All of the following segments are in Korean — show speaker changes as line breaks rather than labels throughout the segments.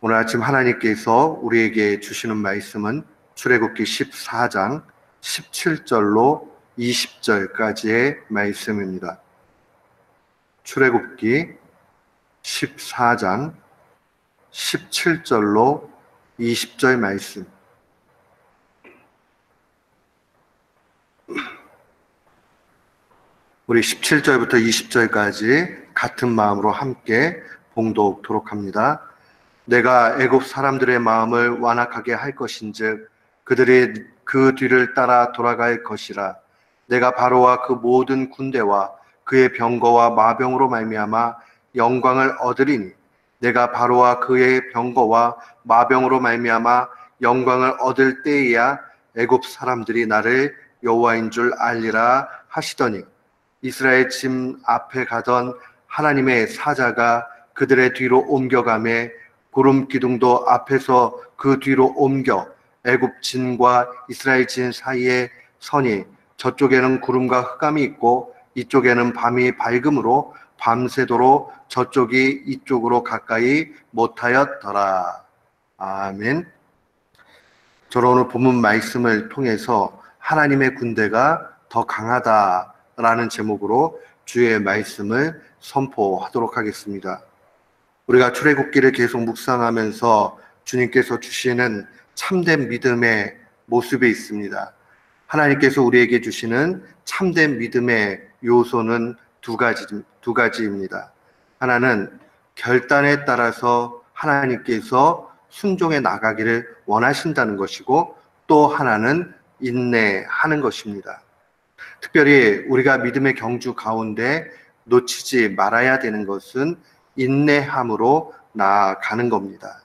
오늘 아침 하나님께서 우리에게 주시는 말씀은 출애굽기 14장 17절로 20절까지의 말씀입니다. 출애굽기 14장 17절로 20절 말씀. 우리 17절부터 20절까지 같은 마음으로 함께 봉독토록 합니다. 내가 애굽 사람들의 마음을 완악하게 할 것인즉 그들이 그 뒤를 따라 돌아갈 것이라. 내가 바로와 그 모든 군대와 그의 병거와 마병으로 말미암아 영광을 얻으리니 내가 바로와 그의 병거와 마병으로 말미암아 영광을 얻을 때에야 애굽 사람들이 나를 여호와인 줄 알리라 하시더니 이스라엘 짐 앞에 가던 하나님의 사자가 그들의 뒤로 옮겨가매 구름 기둥도 앞에서 그 뒤로 옮겨 애굽 진과 이스라엘 진 사이에 서니 저쪽에는 구름과 흑암이 있고 이쪽에는 밤이 밝음으로 밤새도록 저쪽이 이쪽으로 가까이 못하였더라. 아멘. 저는 오늘 본문 말씀을 통해서 하나님의 군대가 더 강하다라는 제목으로 주의 말씀을 선포하도록 하겠습니다. 우리가 출애굽기를 계속 묵상하면서 주님께서 주시는 참된 믿음의 모습이 있습니다. 하나님께서 우리에게 주시는 참된 믿음의 요소는 두 가지입니다. 하나는 결단에 따라서 하나님께서 순종해 나가기를 원하신다는 것이고, 또 하나는 인내하는 것입니다. 특별히 우리가 믿음의 경주 가운데 놓치지 말아야 되는 것은 인내함으로 나아가는 겁니다.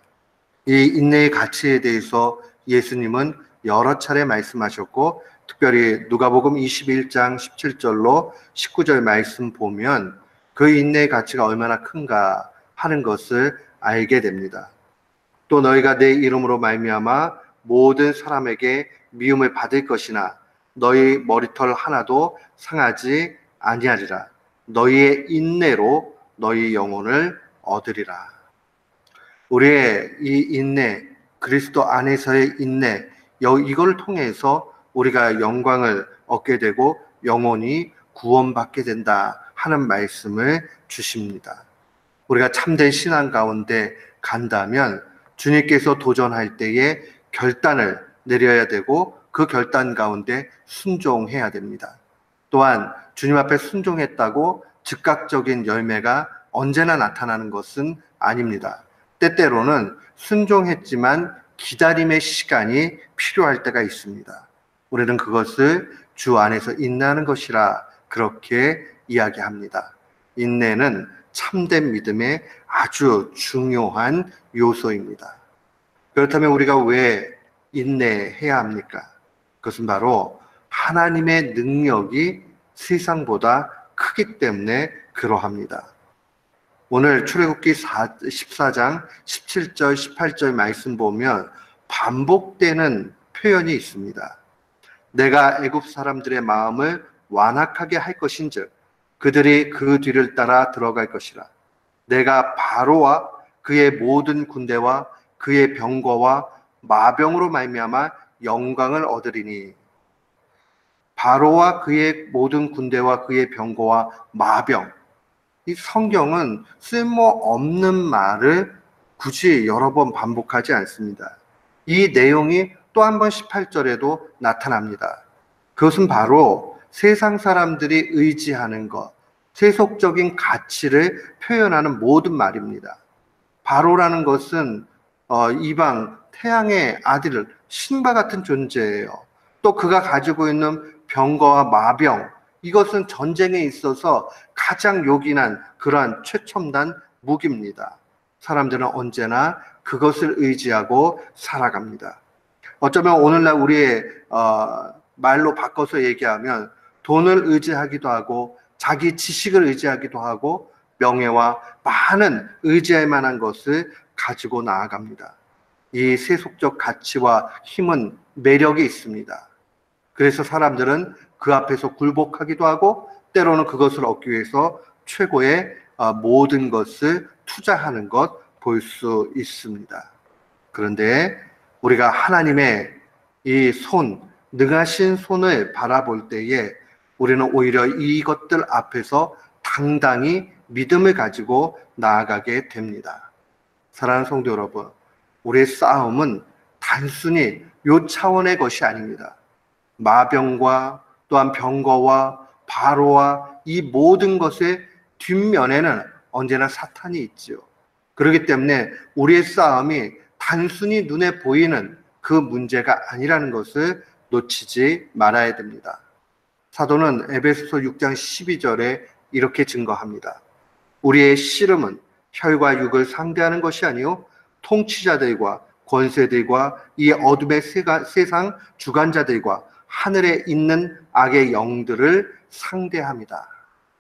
이 인내의 가치에 대해서 예수님은 여러 차례 말씀하셨고, 특별히 누가복음 21장 17절로 19절 말씀 보면 그 인내의 가치가 얼마나 큰가 하는 것을 알게 됩니다. 또 너희가 내 이름으로 말미암아 모든 사람에게 미움을 받을 것이나 너희 머리털 하나도 상하지 아니하리라. 너희의 인내로 너희 영혼을 얻으리라. 우리의 이 인내, 그리스도 안에서의 인내, 이걸 통해서 우리가 영광을 얻게 되고 영혼이 구원받게 된다 하는 말씀을 주십니다. 우리가 참된 신앙 가운데 간다면 주님께서 도전할 때에 결단을 내려야 되고 그 결단 가운데 순종해야 됩니다. 또한 주님 앞에 순종했다고 즉각적인 열매가 언제나 나타나는 것은 아닙니다. 때때로는 순종했지만 기다림의 시간이 필요할 때가 있습니다. 우리는 그것을 주 안에서 인내하는 것이라 그렇게 이야기합니다. 인내는 참된 믿음의 아주 중요한 요소입니다. 그렇다면 우리가 왜 인내해야 합니까? 그것은 바로 하나님의 능력이 세상보다 크기 때문에 그러합니다. 오늘 출애굽기 14장 17절 18절 말씀 보면 반복되는 표현이 있습니다. 내가 애굽 사람들의 마음을 완악하게 할 것인즉 그들이 그 뒤를 따라 들어갈 것이라. 내가 바로와 그의 모든 군대와 그의 병거와 마병으로 말미암아 영광을 얻으리니. 바로와 그의 모든 군대와 그의 병거와 마병. 이 성경은 쓸모없는 말을 굳이 여러 번 반복하지 않습니다. 이 내용이 또 한 번 18절에도 나타납니다. 그것은 바로 세상 사람들이 의지하는 것, 세속적인 가치를 표현하는 모든 말입니다. 바로라는 것은 이방 태양의 아들, 신과 같은 존재예요. 또 그가 가지고 있는 병거와 마병, 이것은 전쟁에 있어서 가장 요긴한 그러한 최첨단 무기입니다. 사람들은 언제나 그것을 의지하고 살아갑니다. 어쩌면 오늘날 우리의 말로 바꿔서 얘기하면 돈을 의지하기도 하고 자기 지식을 의지하기도 하고 명예와 많은 의지할 만한 것을 가지고 나아갑니다. 이 세속적 가치와 힘은 매력이 있습니다. 그래서 사람들은 그 앞에서 굴복하기도 하고 때로는 그것을 얻기 위해서 최고의 모든 것을 투자하는 것 볼 수 있습니다. 그런데 우리가 하나님의 이 능하신 손을 바라볼 때에 우리는 오히려 이것들 앞에서 당당히 믿음을 가지고 나아가게 됩니다. 사랑하는 성도 여러분, 우리의 싸움은 단순히 요 차원의 것이 아닙니다. 마병과 또한 병거와 바로와 이 모든 것의 뒷면에는 언제나 사탄이 있죠. 그렇기 때문에 우리의 싸움이 단순히 눈에 보이는 그 문제가 아니라는 것을 놓치지 말아야 됩니다. 사도는 에베소서 6장 12절에 이렇게 증거합니다. 우리의 씨름은 혈과 육을 상대하는 것이 아니요 통치자들과 권세들과 이 어둠의 세상 주관자들과 하늘에 있는 악의 영들을 상대합니다.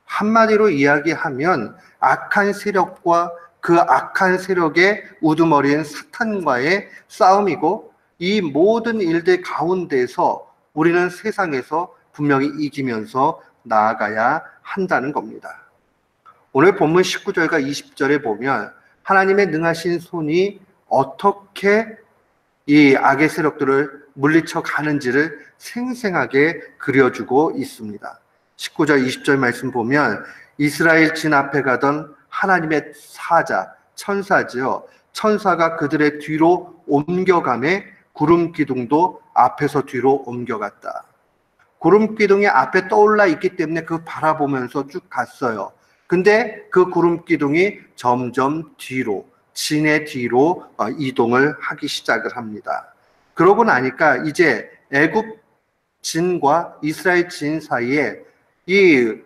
한마디로 이야기하면 악한 세력과 그 악한 세력의 우두머리인 사탄과의 싸움이고, 이 모든 일들 가운데서 우리는 세상에서 분명히 이기면서 나아가야 한다는 겁니다. 오늘 본문 19절과 20절에 보면 하나님의 능하신 손이 어떻게 이 악의 세력들을 물리쳐 가는지를 생생하게 그려주고 있습니다. 19절 20절 말씀 보면 이스라엘 진 앞에 가던 하나님의 사자, 천사지요. 천사가 그들의 뒤로 옮겨가매 구름 기둥도 앞에서 뒤로 옮겨갔다. 구름 기둥이 앞에 떠올라 있기 때문에 그 바라보면서 쭉 갔어요. 근데 그 구름 기둥이 점점 뒤로, 진의 뒤로 이동을 하기 시작을 합니다. 그러고 나니까 이제 애굽 진과 이스라엘 진 사이에 이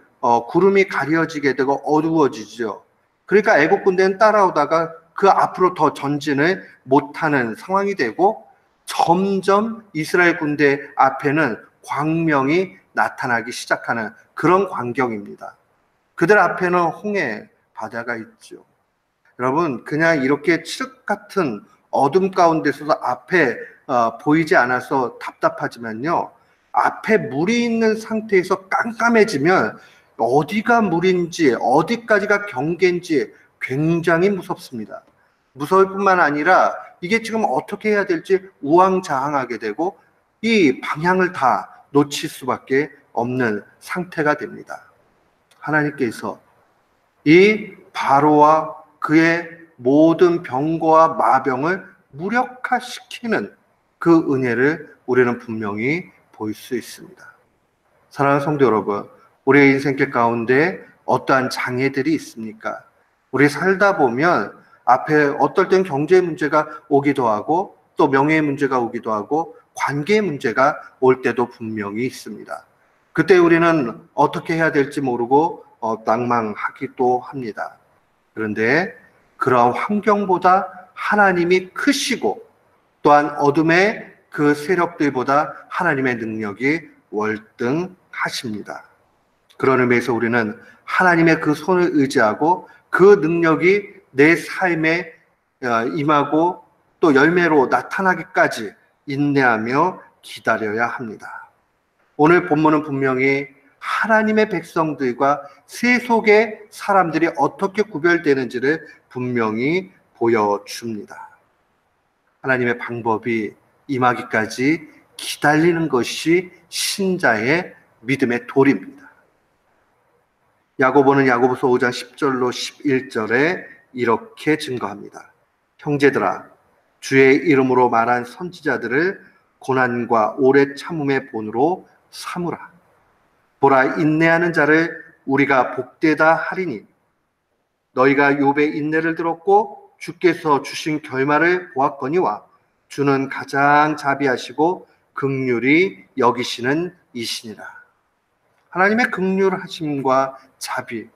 구름이 가려지게 되고 어두워지죠. 그러니까 애굽 군대는 따라오다가 그 앞으로 더 전진을 못하는 상황이 되고, 점점 이스라엘 군대 앞에는 광명이 나타나기 시작하는 그런 광경입니다. 그들 앞에는 홍해 바다가 있죠. 여러분, 그냥 이렇게 칠흑 같은 어둠 가운데서도 앞에 보이지 않아서 답답하지만요, 앞에 물이 있는 상태에서 깜깜해지면 어디가 물인지 어디까지가 경계인지 굉장히 무섭습니다. 무서울 뿐만 아니라 이게 지금 어떻게 해야 될지 우왕좌왕하게 되고 이 방향을 다 놓칠 수밖에 없는 상태가 됩니다. 하나님께서 이 바로와 그의 모든 병거와 마병을 무력화시키는 그 은혜를 우리는 분명히 볼 수 있습니다. 사랑하는 성도 여러분, 우리의 인생길 가운데 어떠한 장애들이 있습니까? 우리 살다 보면 앞에 어떨 땐 경제 문제가 오기도 하고 또 명예의 문제가 오기도 하고 관계의 문제가 올 때도 분명히 있습니다. 그때 우리는 어떻게 해야 될지 모르고 낭망하기도 합니다. 그런데 그러한 환경보다 하나님이 크시고 또한 어둠의 그 세력들보다 하나님의 능력이 월등하십니다. 그런 의미에서 우리는 하나님의 그 손을 의지하고 그 능력이 내 삶에 임하고 또 열매로 나타나기까지 인내하며 기다려야 합니다. 오늘 본문은 분명히 하나님의 백성들과 세속의 사람들이 어떻게 구별되는지를 분명히 보여줍니다. 하나님의 방법이 임하기까지 기다리는 것이 신자의 믿음의 도리입니다. 야고보는 야고보서 5장 10절로 11절에 이렇게 증거합니다. 형제들아, 주의 이름으로 말한 선지자들을 고난과 오래 참음의 본으로 삼으라. 보라, 인내하는 자를 우리가 복되다 하리니 너희가 욥의 인내를 들었고 주께서 주신 결말을 보았거니와 주는 가장 자비하시고 긍휼히 여기시는 이시니라. 하나님의 긍휼하심과 자비,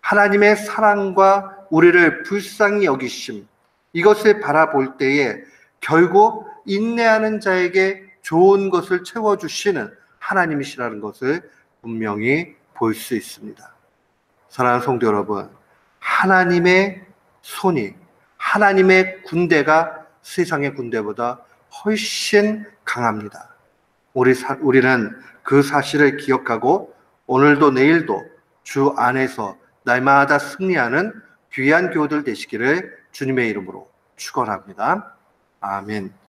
하나님의 사랑과 우리를 불쌍히 여기심, 이것을 바라볼 때에 결국 인내하는 자에게 좋은 것을 채워주시는 하나님이시라는 것을 분명히 볼 수 있습니다. 사랑하는 성도 여러분, 하나님의 손이, 하나님의 군대가 세상의 군대보다 훨씬 강합니다. 우리는 그 사실을 기억하고 오늘도 내일도 주 안에서 날마다 승리하는 귀한 교우들 되시기를 주님의 이름으로 축원합니다. 아멘.